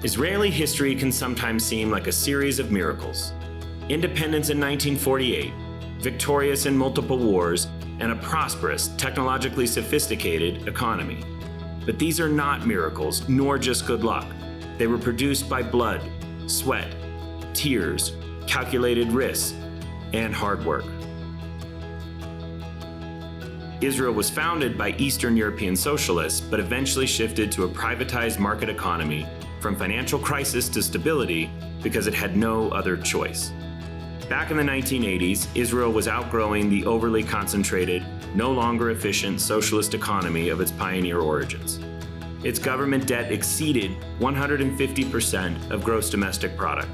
Israeli history can sometimes seem like a series of miracles. Independence in 1948, victorious in multiple wars, and a prosperous, technologically sophisticated economy. But these are not miracles, nor just good luck. They were produced by blood, sweat, tears, calculated risks, and hard work. Israel was founded by Eastern European socialists, but eventually shifted to a privatized market economy from financial crisis to stability because it had no other choice. Back in the 1980s, Israel was outgrowing the overly concentrated, no longer efficient socialist economy of its pioneer origins. Its government debt exceeded 150% of gross domestic product.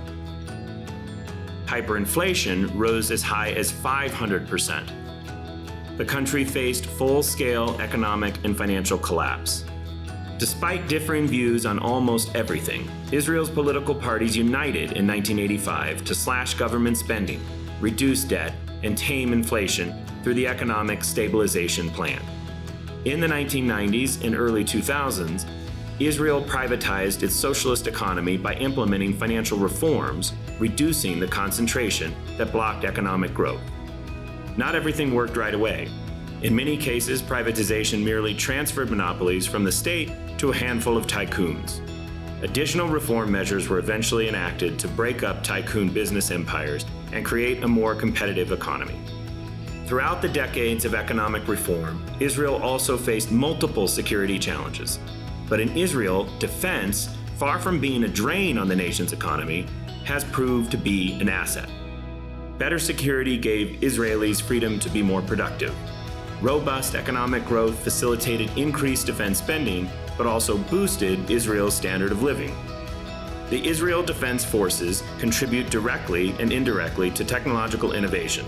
Hyperinflation rose as high as 500%. The country faced full-scale economic and financial collapse. Despite differing views on almost everything, Israel's political parties united in 1985 to slash government spending, reduce debt, and tame inflation through the Economic Stabilization Plan. In the 1990s and early 2000s, Israel privatized its socialist economy by implementing financial reforms, reducing the concentration that blocked economic growth. Not everything worked right away. In many cases, privatization merely transferred monopolies from the state to a handful of tycoons. Additional reform measures were eventually enacted to break up tycoon business empires and create a more competitive economy. Throughout the decades of economic reform, Israel also faced multiple security challenges. But in Israel, defense, far from being a drain on the nation's economy, has proved to be an asset. Better security gave Israelis freedom to be more productive. Robust economic growth facilitated increased defense spending, but also boosted Israel's standard of living. The Israel Defense Forces contribute directly and indirectly to technological innovation.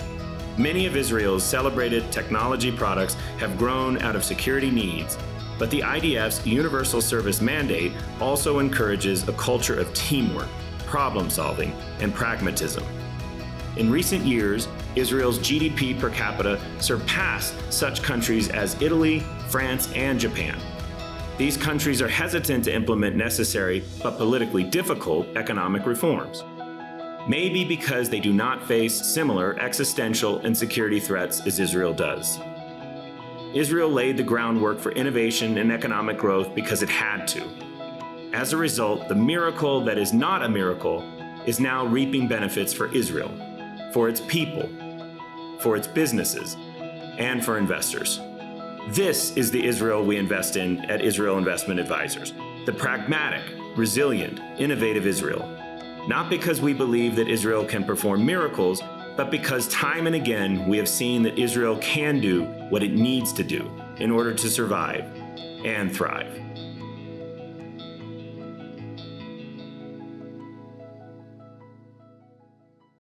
Many of Israel's celebrated technology products have grown out of security needs, but the IDF's Universal Service Mandate also encourages a culture of teamwork, problem solving, and pragmatism. In recent years, Israel's GDP per capita surpassed such countries as Italy, France, and Japan. These countries are hesitant to implement necessary but politically difficult economic reforms. Maybe because they do not face similar existential and security threats as Israel does. Israel laid the groundwork for innovation and economic growth because it had to. As a result, the miracle that is not a miracle is now reaping benefits for Israel, for its people, for its businesses, and for investors. This is the Israel we invest in at Israel Investment Advisors, the pragmatic, resilient, innovative Israel. Not because we believe that Israel can perform miracles, but because time and again we have seen that Israel can do what it needs to do in order to survive and thrive.